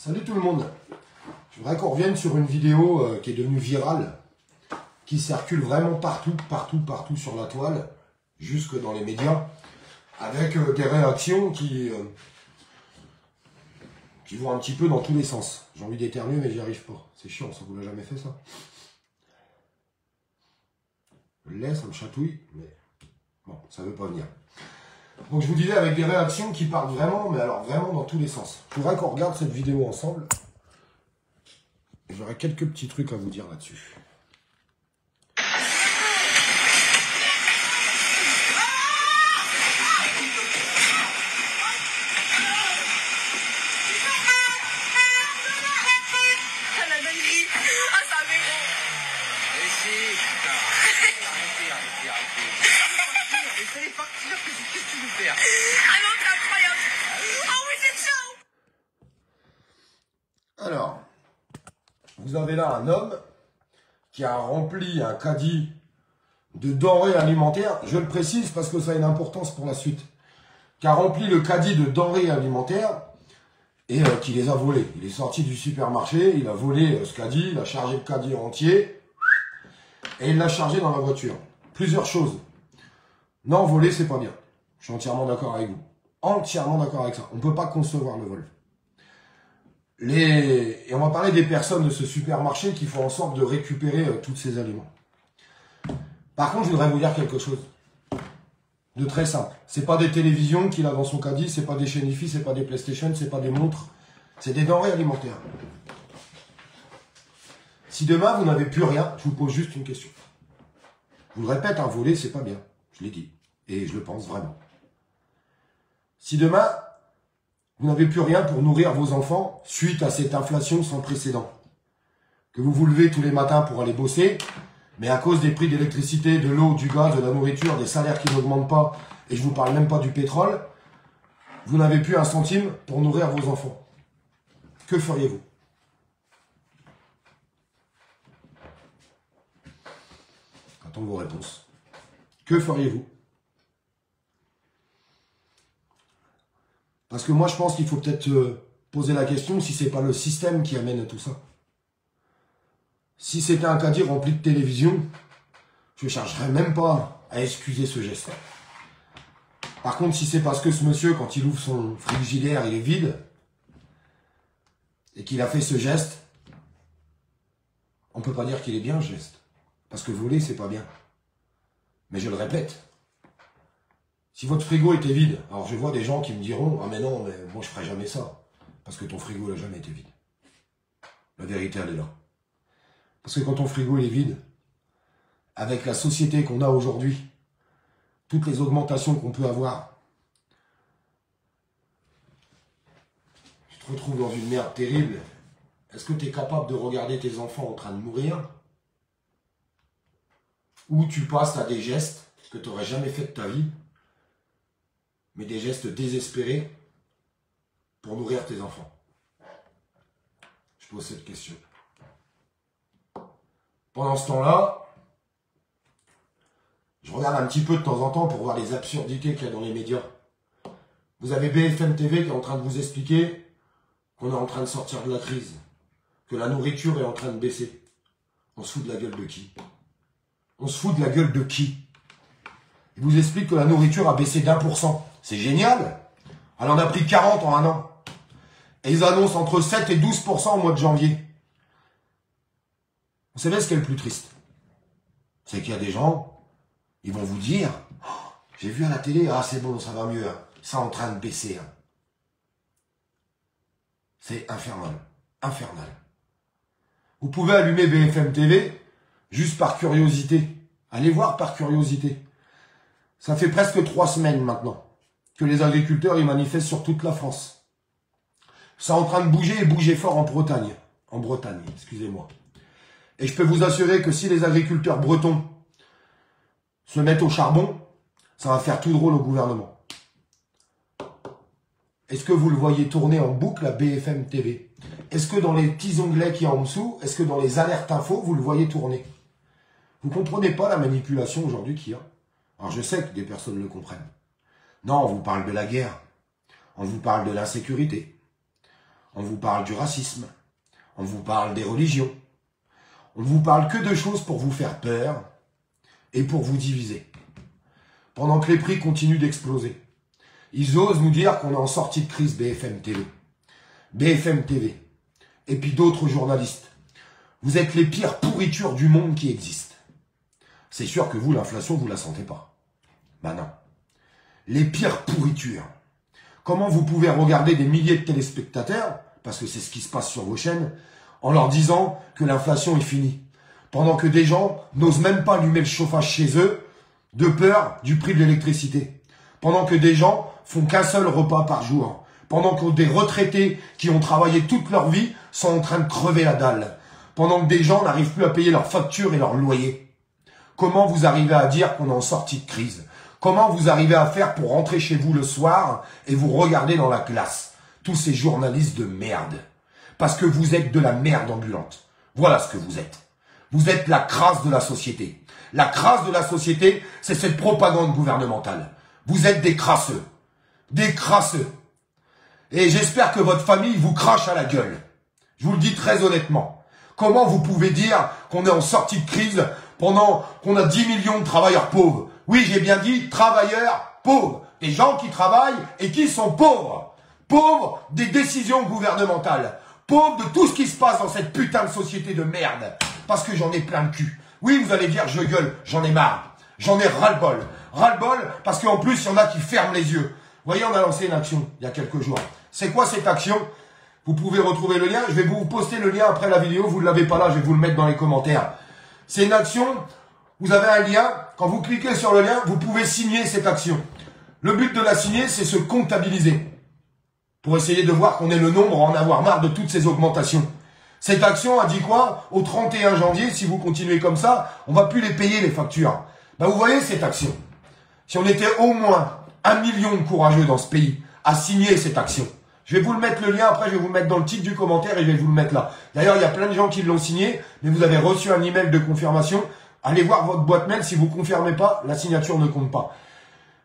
Salut tout le monde. Je voudrais qu'on revienne sur une vidéo qui est devenue virale, qui circule vraiment partout sur la toile, jusque dans les médias, avec des réactions qui vont un petit peu dans tous les sens. J'ai envie d'éternuer mais j'y arrive pas. C'est chiant, ça vous l'a jamais fait ça? Le lait, ça me chatouille, mais bon, ça veut pas venir. Donc je vous disais avec des réactions qui partent vraiment, mais alors vraiment dans tous les sens. Je voudrais qu'on regarde cette vidéo ensemble. Et j'aurai quelques petits trucs à vous dire là-dessus. Alors, vous avez là un homme qui a rempli un caddie de denrées alimentaires, je le précise parce que ça a une importance pour la suite, qui a rempli le caddie de denrées alimentaires et qui les a volés. Il est sorti du supermarché, il a volé ce caddie, il a chargé le caddie entier et il l'a chargé dans la voiture. Plusieurs choses. Non, voler, c'est pas bien. Je suis entièrement d'accord avec vous. Entièrement d'accord avec ça. On ne peut pas concevoir le vol. Et on va parler des personnes de ce supermarché qui font en sorte de récupérer tous ces aliments. Par contre, je voudrais vous dire quelque chose de très simple. C'est pas des télévisions qu'il a dans son caddie, c'est pas des chaînes IFI, c'est pas des PlayStation, c'est pas des montres, c'est des denrées alimentaires. Si demain vous n'avez plus rien, je vous pose juste une question. Je vous le répète, un voler, c'est pas bien. Je l'ai dit. Et je le pense vraiment. Si demain, vous n'avez plus rien pour nourrir vos enfants suite à cette inflation sans précédent, que vous vous levez tous les matins pour aller bosser, mais à cause des prix d'électricité, de l'eau, du gaz, de la nourriture, des salaires qui n'augmentent pas, et je vous parle même pas du pétrole, vous n'avez plus un centime pour nourrir vos enfants. Que feriez-vous? Attends vos réponses. Que feriez-vous? Parce que moi, je pense qu'il faut peut-être poser la question si c'est pas le système qui amène tout ça. Si c'était un caddie rempli de télévision, je ne chercherais même pas à excuser ce geste. Par contre, si c'est parce que ce monsieur, quand il ouvre son frigidaire, il est vide, et qu'il a fait ce geste, on ne peut pas dire qu'il est bien, ce geste. Parce que voler, c'est pas bien. Mais je le répète, si votre frigo était vide, alors je vois des gens qui me diront « Ah mais non, mais moi je ferai jamais ça. » Parce que ton frigo n'a jamais été vide. La vérité, elle est là. Parce que quand ton frigo il est vide, avec la société qu'on a aujourd'hui, toutes les augmentations qu'on peut avoir, tu te retrouves dans une merde terrible. Est-ce que tu es capable de regarder tes enfants en train de mourir? Ou tu passes à des gestes que tu n'aurais jamais fait de ta vie, mais des gestes désespérés pour nourrir tes enfants? Je pose cette question. Pendant ce temps-là, je regarde un petit peu de temps en temps pour voir les absurdités qu'il y a dans les médias. Vous avez BFM TV qui est en train de vous expliquer qu'on est en train de sortir de la crise, que la nourriture est en train de baisser. On se fout de la gueule de qui? On se fout de la gueule de qui? Ils vous expliquent que la nourriture a baissé d'1%. C'est génial. Elle en a pris 40 en un an. Et ils annoncent entre 7 et 12% au mois de janvier. Vous savez ce qui est le plus triste? C'est qu'il y a des gens, ils vont vous dire oh, « J'ai vu à la télé, ah c'est bon, ça va mieux, hein. Ça en train de baisser. Hein. » C'est infernal. Infernal. Vous pouvez allumer BFM TV juste par curiosité. Allez voir par curiosité. Ça fait presque 3 semaines maintenant que les agriculteurs ils manifestent sur toute la France. C'est en train de bouger et bouger fort en Bretagne. En Bretagne, excusez-moi. Et je peux vous assurer que si les agriculteurs bretons se mettent au charbon, ça va faire tout drôle au gouvernement. Est-ce que vous le voyez tourner en boucle à BFM TV? Est-ce que dans les petits onglets qu'il y a en dessous, est-ce que dans les alertes infos, vous le voyez tourner? Vous ne comprenez pas la manipulation aujourd'hui qu'il y a? Alors je sais que des personnes le comprennent. Non, on vous parle de la guerre. On vous parle de l'insécurité. On vous parle du racisme. On vous parle des religions. On ne vous parle que de choses pour vous faire peur et pour vous diviser. Pendant que les prix continuent d'exploser. Ils osent nous dire qu'on est en sortie de crise BFM TV. BFM TV. Et puis d'autres journalistes. Vous êtes les pires pourritures du monde qui existent. C'est sûr que vous, l'inflation, vous la sentez pas. Ben non. Les pires pourritures. Comment vous pouvez regarder des milliers de téléspectateurs, parce que c'est ce qui se passe sur vos chaînes, en leur disant que l'inflation est finie, pendant que des gens n'osent même pas allumer le chauffage chez eux, de peur du prix de l'électricité, pendant que des gens font qu'un seul repas par jour, pendant que des retraités qui ont travaillé toute leur vie sont en train de crever la dalle, pendant que des gens n'arrivent plus à payer leurs factures et leurs loyers. Comment vous arrivez à dire qu'on est en sortie de crise? Comment vous arrivez à faire pour rentrer chez vous le soir et vous regarder dans la glace? Tous ces journalistes de merde. Parce que vous êtes de la merde ambulante. Voilà ce que vous êtes. Vous êtes la crasse de la société. La crasse de la société, c'est cette propagande gouvernementale. Vous êtes des crasseux. Des crasseux. Et j'espère que votre famille vous crache à la gueule. Je vous le dis très honnêtement. Comment vous pouvez dire qu'on est en sortie de crise pendant qu'on a 10 millions de travailleurs pauvres? Oui, j'ai bien dit travailleurs pauvres. Des gens qui travaillent et qui sont pauvres. Pauvres des décisions gouvernementales. Pauvres de tout ce qui se passe dans cette putain de société de merde. Parce que j'en ai plein le cul. Oui, vous allez dire, je gueule, j'en ai marre. J'en ai ras-le-bol. Ras-le-bol parce qu'en plus, il y en a qui ferment les yeux. Vous voyez, on a lancé une action il y a quelques jours. C'est quoi cette action? Vous pouvez retrouver le lien. Je vais vous poster le lien après la vidéo. Vous ne l'avez pas là, je vais vous le mettre dans les commentaires. C'est une action. Vous avez un lien. Quand vous cliquez sur le lien, vous pouvez signer cette action. Le but de la signer, c'est se comptabiliser. Pour essayer de voir qu'on est le nombre à en avoir marre de toutes ces augmentations. Cette action a dit quoi? Au 31 janvier, si vous continuez comme ça, on va plus les payer les factures. Ben vous voyez cette action. Si on était au moins 1 million de courageux dans ce pays à signer cette action. Je vais vous le mettre le lien, après je vais vous le mettre dans le titre du commentaire et je vais vous le mettre là. D'ailleurs, il y a plein de gens qui l'ont signé, mais vous avez reçu un email de confirmation. Allez voir votre boîte mail, si vous ne confirmez pas, la signature ne compte pas.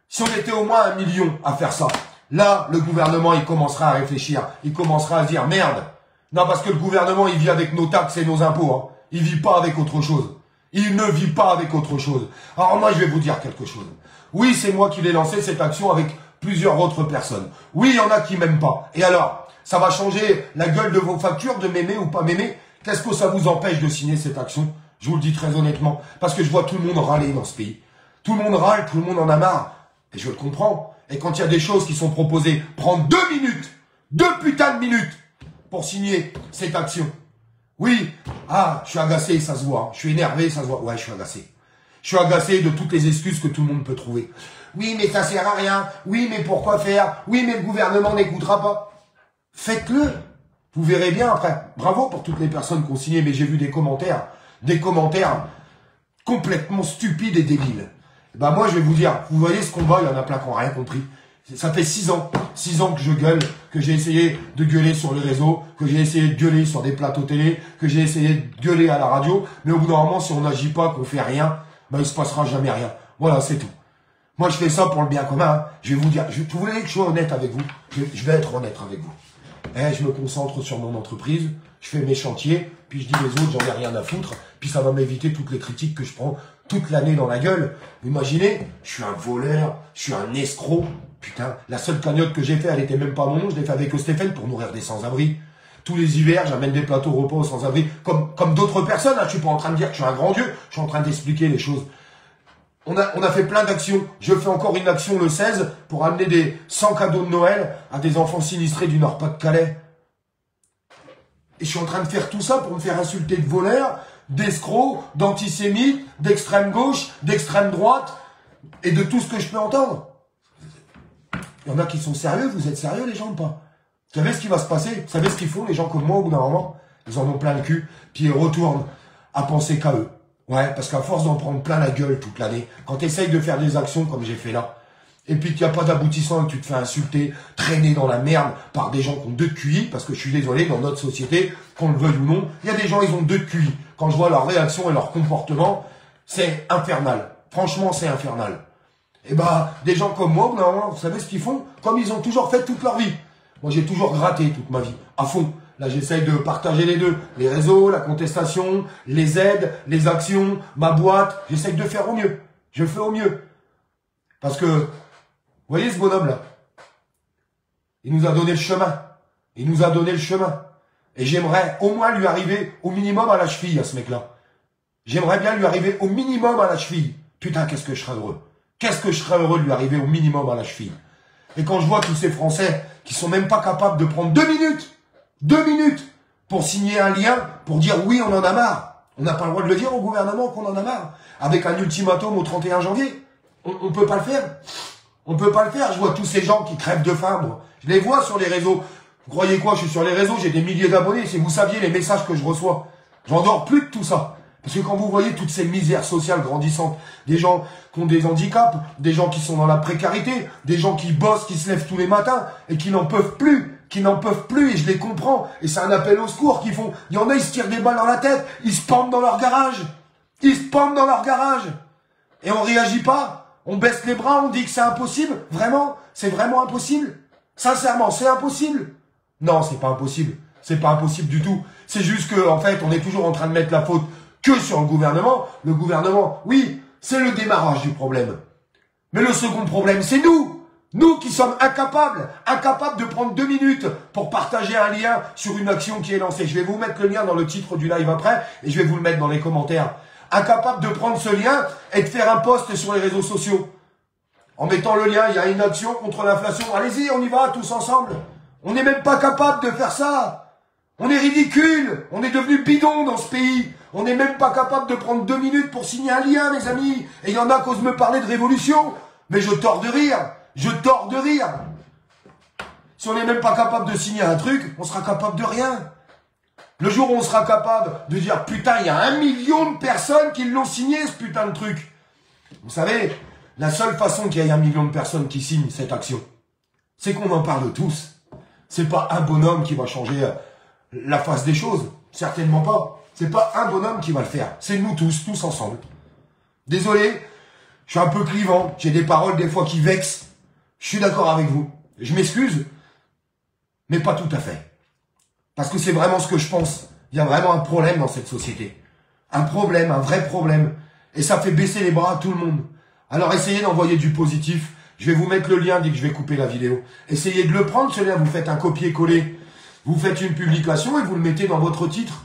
Si on était au moins 1 million à faire ça, là, le gouvernement, il commencera à réfléchir. Il commencera à se dire, merde. Non, parce que le gouvernement, il vit avec nos taxes et nos impôts. Hein. Il vit pas avec autre chose. Il ne vit pas avec autre chose. Alors moi, je vais vous dire quelque chose. Oui, c'est moi qui l'ai lancé, cette action, avec plusieurs autres personnes. Oui, il y en a qui m'aiment pas. Et alors, ça va changer la gueule de vos factures, de m'aimer ou pas m'aimer? Qu'est-ce que ça vous empêche de signer cette action? Je vous le dis très honnêtement. Parce que je vois tout le monde râler dans ce pays. Tout le monde râle, tout le monde en a marre. Et je le comprends. Et quand il y a des choses qui sont proposées, prendre 2 minutes, 2 putains de minutes, pour signer cette action. Oui, ah, je suis agacé, ça se voit. Je suis énervé, ça se voit. Ouais, je suis agacé. Je suis agacé de toutes les excuses que tout le monde peut trouver. Oui, mais ça sert à rien. Oui, mais pourquoi faire? Oui, mais le gouvernement n'écoutera pas. Faites-le. Vous verrez bien après. Bravo pour toutes les personnes qui ont signé, mais j'ai vu des commentaires complètement stupides et débiles. Ben moi, je vais vous dire, vous voyez ce combat, il y en a plein qui n'ont rien compris. Ça fait 6 ans que je gueule, que j'ai essayé de gueuler sur les réseaux, que j'ai essayé de gueuler sur des plateaux télé, que j'ai essayé de gueuler à la radio, mais au bout d'un moment, si on n'agit pas, qu'on fait rien, ben il se passera jamais rien. Voilà, c'est tout. Moi, je fais ça pour le bien commun. Hein. Je vais vous dire, vous voulez que je sois honnête avec vous? Je vais être honnête avec vous. Je me concentre sur mon entreprise, je fais mes chantiers, puis je dis les autres, j'en ai rien à foutre, puis ça va m'éviter toutes les critiques que je prends toute l'année dans la gueule. Vous imaginez, je suis un voleur, je suis un escroc. Putain, la seule cagnotte que j'ai fait, elle était même pas mon nom, je l'ai fait avec Stéphane pour nourrir des sans-abri. Tous les hivers, j'amène des plateaux repas aux sans-abri, comme d'autres personnes. Hein. Je suis pas en train de dire que je suis un grand dieu, je suis en train d'expliquer les choses. On a fait plein d'actions. Je fais encore une action le 16 pour amener des 100 cadeaux de Noël à des enfants sinistrés du Nord-Pas-de-Calais. Et je suis en train de faire tout ça pour me faire insulter de voleurs, d'escrocs, d'antisémites, d'extrême gauche, d'extrême droite et de tout ce que je peux entendre. Il y en a qui sont sérieux, vous êtes sérieux les gens ou pas? Vous savez ce qui va se passer? Vous savez ce qu'ils font les gens comme moi au bout d'un moment? Ils en ont plein le cul, puis ils retournent à penser qu'à eux. Ouais, parce qu'à force d'en prendre plein la gueule toute l'année, quand tu essayes de faire des actions comme j'ai fait là, et puis qu'il n'y a pas d'aboutissant et que tu te fais insulter, traîner dans la merde par des gens qui ont 2 de QI, parce que je suis désolé, dans notre société, qu'on le veuille ou non, il y a des gens, ils ont 2 de QI. Quand je vois leur réaction et leur comportement, c'est infernal. Franchement, c'est infernal. Et bah, des gens comme moi, vous savez ce qu'ils font? Comme ils ont toujours fait toute leur vie. Moi, j'ai toujours gratté toute ma vie, à fond. Là, j'essaye de partager les deux. Les réseaux, la contestation, les aides, les actions, ma boîte. J'essaye de faire au mieux. Je fais au mieux. Parce que, vous voyez ce bonhomme-là? Il nous a donné le chemin. Il nous a donné le chemin. Et j'aimerais au moins lui arriver au minimum à la cheville, à ce mec-là. J'aimerais bien lui arriver au minimum à la cheville. Putain, qu'est-ce que je serais heureux. Qu'est-ce que je serais heureux de lui arriver au minimum à la cheville. Et quand je vois tous ces Français qui sont même pas capables de prendre 2 minutes pour signer un lien, pour dire oui, on en a marre. On n'a pas le droit de le dire au gouvernement qu'on en a marre. Avec un ultimatum au 31 janvier. On peut pas le faire. On peut pas le faire. Je vois tous ces gens qui crèvent de faim, moi. Je les vois sur les réseaux. Vous croyez quoi? Je suis sur les réseaux, j'ai des milliers d'abonnés. Si vous saviez les messages que je reçois, j'en dors plus de tout ça. Parce que quand vous voyez toutes ces misères sociales grandissantes, des gens qui ont des handicaps, des gens qui sont dans la précarité, des gens qui bossent, qui se lèvent tous les matins et qui n'en peuvent plus, et je les comprends. Et c'est un appel au secours qu'ils font. Il y en a, ils se tirent des balles dans la tête, ils se pendent dans leur garage. Et on réagit pas. On baisse les bras, on dit que c'est impossible. Vraiment? C'est vraiment impossible? Sincèrement, c'est impossible? Non, c'est pas impossible. C'est pas impossible du tout. C'est juste que, en fait, on est toujours en train de mettre la faute que sur le gouvernement. Le gouvernement, oui, c'est le démarrage du problème. Mais le second problème, c'est nous. Nous qui sommes incapables de prendre 2 minutes pour partager un lien sur une action qui est lancée. Je vais vous mettre le lien dans le titre du live après et je vais vous le mettre dans les commentaires. Incapables de prendre ce lien et de faire un post sur les réseaux sociaux. En mettant le lien, il y a une action contre l'inflation. Allez-y, on y va tous ensemble. On n'est même pas capable de faire ça. On est ridicule. On est devenu bidon dans ce pays. On n'est même pas capable de prendre 2 minutes pour signer un lien, mes amis. Et il y en a qui osent me parler de révolution. Mais je tords de rire. Si on n'est même pas capable de signer un truc, on sera capable de rien. Le jour où on sera capable de dire « Putain, il y a 1 million de personnes qui l'ont signé, ce putain de truc ». Vous savez, la seule façon qu'il y ait 1 million de personnes qui signent cette action, c'est qu'on en parle tous. C'est pas un bonhomme qui va changer la face des choses. Certainement pas. C'est pas un bonhomme qui va le faire. C'est nous tous ensemble. Désolé, je suis un peu clivant. J'ai des paroles des fois qui vexent. Je suis d'accord avec vous. Je m'excuse, mais pas tout à fait. Parce que c'est vraiment ce que je pense. Il y a vraiment un problème dans cette société. Un problème, un vrai problème. Et ça fait baisser les bras à tout le monde. Alors essayez d'envoyer du positif. Je vais vous mettre le lien dès que je vais couper la vidéo. Essayez de le prendre, ce lien. Vous faites un copier-coller. Vous faites une publication et vous le mettez dans votre titre.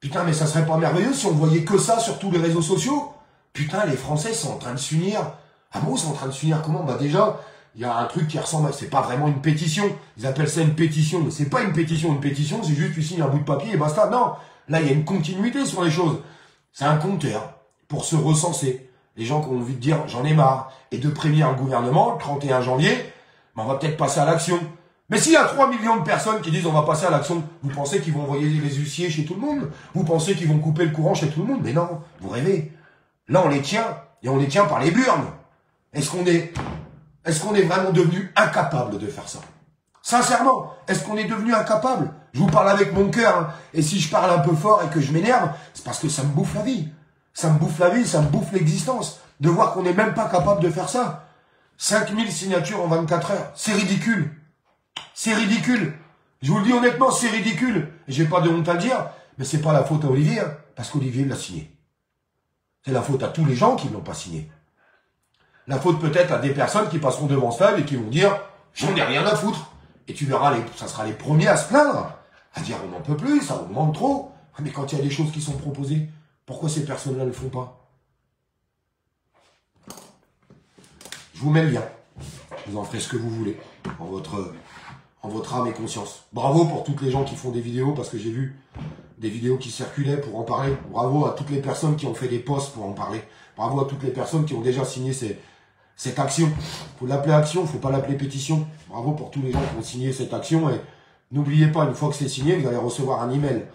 Putain, mais ça serait pas merveilleux si on voyait que ça sur tous les réseaux sociaux. Putain, les Français sont en train de s'unir. Ah bon, ils sont en train de s'unir comment? Bah déjà, il y a un truc qui ressemble à... C'est pas vraiment une pétition. Ils appellent ça une pétition. Mais c'est pas une pétition. Une pétition, c'est juste tu signes un bout de papier et basta. Non, là, il y a une continuité sur les choses. C'est un compteur pour se recenser. Les gens qui ont envie de dire « j'en ai marre » et de prévenir le gouvernement, le 31 janvier, ben on va peut-être passer à l'action. Mais s'il y a 3 millions de personnes qui disent « on va passer à l'action », vous pensez qu'ils vont envoyer les huissiers chez tout le monde? Vous pensez qu'ils vont couper le courant chez tout le monde? Mais non, vous rêvez. Là, on les tient, et on les tient par les burnes. Est-ce qu'on est vraiment devenu incapable de faire ça? Sincèrement, est-ce qu'on est devenu incapable? Je vous parle avec mon cœur, hein. Et si je parle un peu fort et que je m'énerve, c'est parce que ça me bouffe la vie. Ça me bouffe la vie, ça me bouffe l'existence. De voir qu'on n'est même pas capable de faire ça. 5000 signatures en 24 heures. C'est ridicule. C'est ridicule. Je vous le dis honnêtement, c'est ridicule. Et j'ai pas de honte à le dire, mais c'est pas la faute à Olivier, hein, parce qu'Olivier l'a signé. C'est la faute à tous les gens qui ne l'ont pas signé. La faute peut-être à des personnes qui passeront devant ce live et qui vont dire « j'en ai rien à foutre ». Et tu verras, ça sera les premiers à se plaindre, à dire « on n'en peut plus, ça augmente trop ». Mais quand il y a des choses qui sont proposées, pourquoi ces personnes-là ne le font pas? Je vous mets le lien. Vous en ferez ce que vous voulez, en votre âme et conscience. Bravo pour toutes les gens qui font des vidéos, parce que j'ai vu des vidéos qui circulaient pour en parler. Bravo à toutes les personnes qui ont fait des posts pour en parler. Bravo à toutes les personnes qui ont déjà signé cette action. Il faut l'appeler action, il ne faut pas l'appeler pétition. Bravo pour tous les gens qui ont signé cette action. Et n'oubliez pas, une fois que c'est signé, vous allez recevoir un email.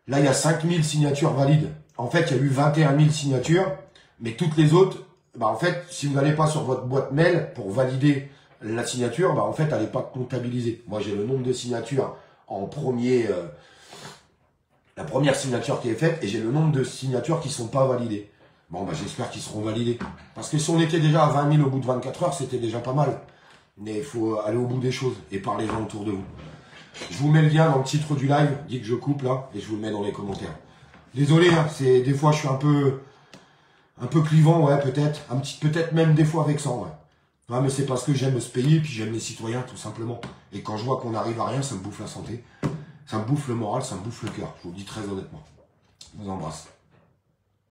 Là, il y a 5000 signatures valides. En fait, il y a eu 21 000 signatures, mais toutes les autres, bah, en fait, si vous n'allez pas sur votre boîte mail pour valider la signature, bah, en fait, elle n'est pas comptabilisée. Moi, j'ai le nombre de signatures en premier, la première signature qui est faite, et j'ai le nombre de signatures qui ne sont pas validées. Bon, bah, j'espère qu'ils seront validés. Parce que si on était déjà à 20 000 au bout de 24 heures, c'était déjà pas mal. Mais il faut aller au bout des choses et parler les gens autour de vous. Je vous mets le lien dans le titre du live, dit que je coupe là, et je vous le mets dans les commentaires. Désolé, hein, des fois je suis un peu clivant, ouais, peut-être. Peut-être même des fois vexant, ouais. Ouais, mais c'est parce que j'aime ce pays, puis j'aime les citoyens, tout simplement. Et quand je vois qu'on n'arrive à rien, ça me bouffe la santé. Ça me bouffe le moral, ça me bouffe le cœur. Je vous le dis très honnêtement. Je vous embrasse.